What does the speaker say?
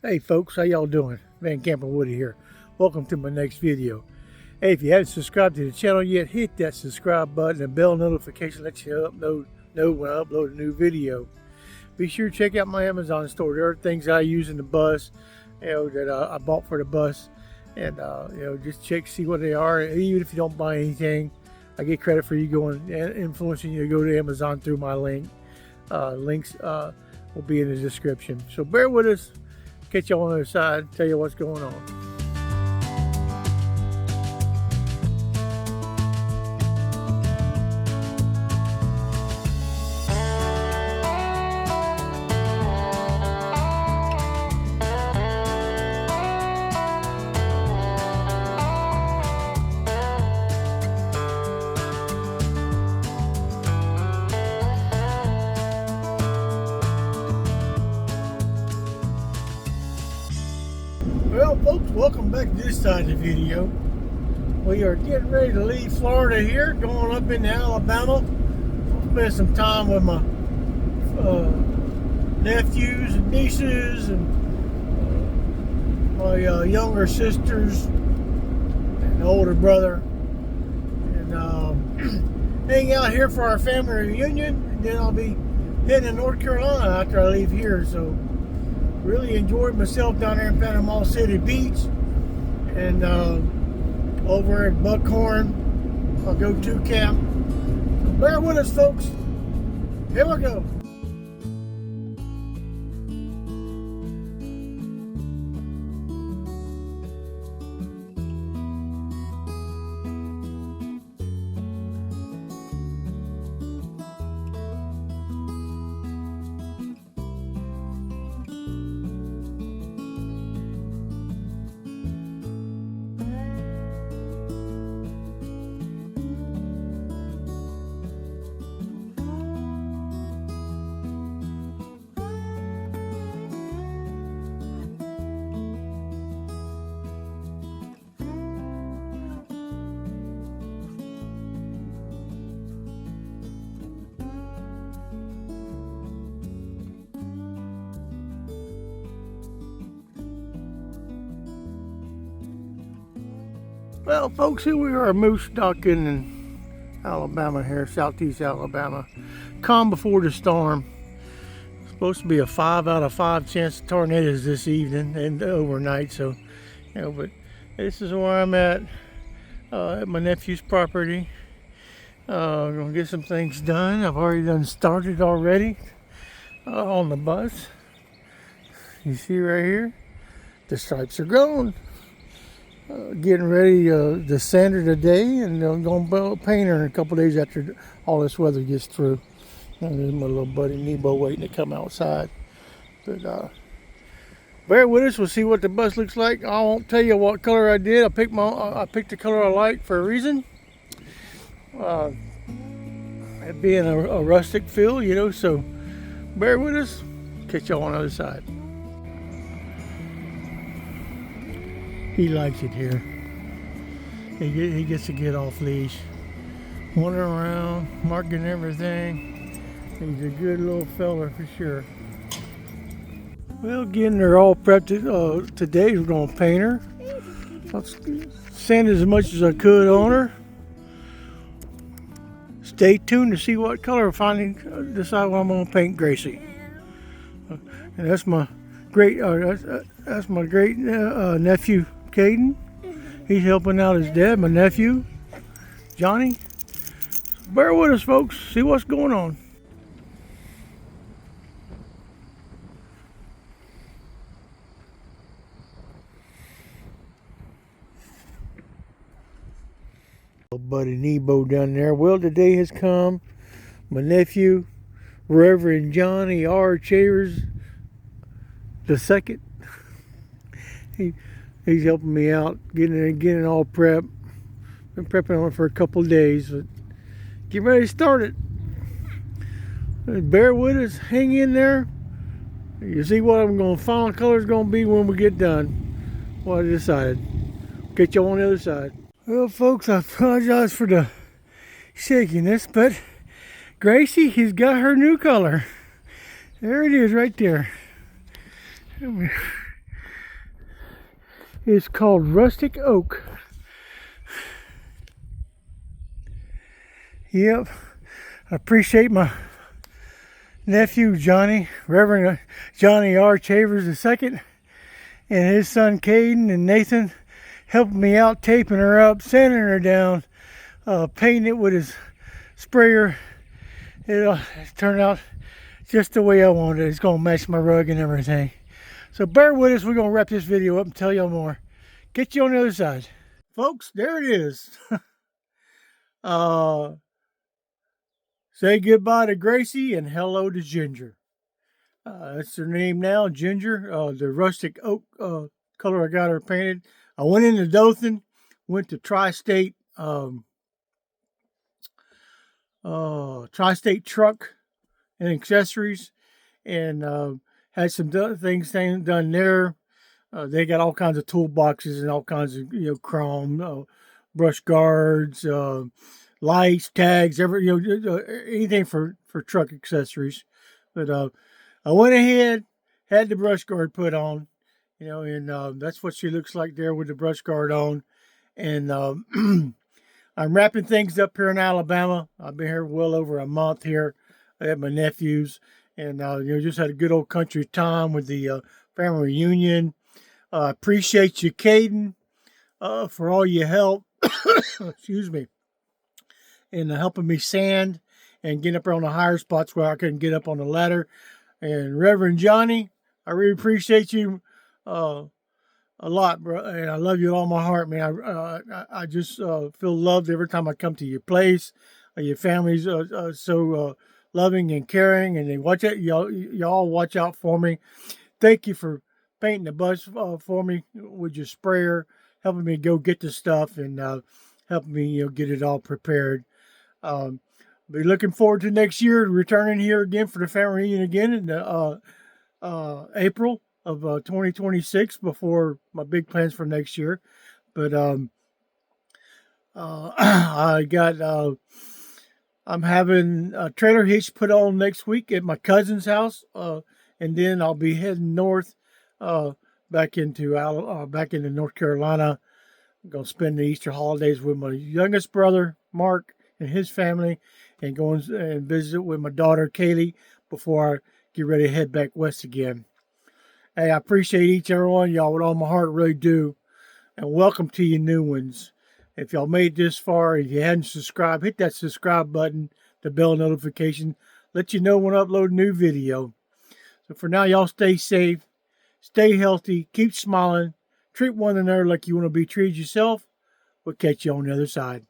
Hey folks, how y'all doing? VanCampinWoody here. Welcome to my next video. Hey, if you haven't subscribed to the channel yet, hit that subscribe button and bell notification lets you know when I upload a new video. Be sure to check out my Amazon store. There are things I use in the bus, that I bought for the bus, and just check see what they are. Even if you don't buy anything, I get credit for you going and influencing you to go to Amazon through my link. Links will be in the description. So bear with us. Catch you on the other side, tell you what's going on. Well folks, welcome back to this side of the video. We are getting ready to leave Florida here, going up into Alabama. Spend some time with my nephews and nieces and my younger sisters and older brother. And hang out here for our family reunion, and then I'll be heading to North Carolina after I leave here. So really enjoyed myself down there in Panama City Beach, and over at Buckhorn, I'll go to camp. So bear with us folks, here we go. Well folks, here we are moose docking in Alabama here, southeast Alabama. Calm before the storm. Supposed to be a 5 out of 5 chance of tornadoes this evening and overnight. So, but this is where I'm at my nephew's property. Gonna get some things done. I've already started already on the bus. You see right here, the stripes are gone. Getting ready to sander today, and I'm going to paint her in a couple days after all this weather gets through. And there's my little buddy Nebo waiting to come outside. But bear with us, we'll see what the bus looks like. I won't tell you what color I did. I picked the color I like for a reason. It being a rustic feel, so bear with us. Catch y'all on the other side. He likes it here. He gets to get off leash, wandering around, marking everything. He's a good little fella for sure. Well, getting her all prepped today. We're gonna paint her. I'll sand as much as I could on her. Stay tuned to see what color I finally decide what I'm gonna paint Gracie. And that's my great nephew. Caden, he's helping out his dad, my nephew, Johnny. Bear with us, folks. See what's going on. Little buddy Nebo down there. Well, the day has come. My nephew, Reverend Johnny R. Chavers II. He's helping me out, getting it all prepped. Been prepping on it for a couple of days, but get ready to start it. Bear with us, hang in there. You see what final color is going to be when we get done. What I decided. Catch you on the other side. Well, folks, I apologize for the shakiness, but Gracie has got her new color. There it is right there. is called rustic oak. Yep, I appreciate my nephew Johnny, Reverend Johnny R. Chavers II, and his son Caden and Nathan helping me out, taping her up, sanding her down, painting it with his sprayer. It turned out just the way I wanted it. It's going to match my rug and everything. So bear with us. We're going to wrap this video up and tell y'all more. Get you on the other side. Folks, there it is. Say goodbye to Gracie and hello to Ginger. That's her name now, Ginger. The rustic oak color I got her painted. I went into Dothan, went to Tri-State Tri-State Truck and Accessories, and had some things done there. They got all kinds of toolboxes and all kinds of chrome, brush guards, lights, tags, anything for truck accessories. But I went ahead, had the brush guard put on, and that's what she looks like there with the brush guard on. And I'm wrapping things up here in Alabama. I've been here well over a month here at my nephew's, and just had a good old country time with the family reunion. Appreciate you, Caden, for all your help. Excuse me. And helping me sand and get up there on the higher spots where I couldn't get up on the ladder. And Reverend Johnny, I really appreciate you a lot, bro, and I love you with all my heart, man. I just feel loved every time I come to your place. Your family's so loving and caring, and they watch out. Y'all watch out for me. Thank you for painting the bus for me with your sprayer, helping me go get the stuff, and helping me get it all prepared. Be looking forward to next year, returning here again for the family reunion again in April of 2026 before my big plans for next year. But I'm having a trailer hitch put on next week at my cousin's house, and then I'll be heading north back into North Carolina. I'm gonna spend the Easter holidays with my youngest brother Mark and his family, and going and visit with my daughter Kaylee before I get ready to head back west again. Hey, I appreciate each and every one of y'all with all my heart, really do. And welcome to you new ones. If y'all made this far, if you hadn't subscribed, hit that subscribe button, the bell notification, let you know when I upload a new video. So for now, y'all stay safe, stay healthy, keep smiling, treat one another like you want to be treated yourself. We'll catch you on the other side.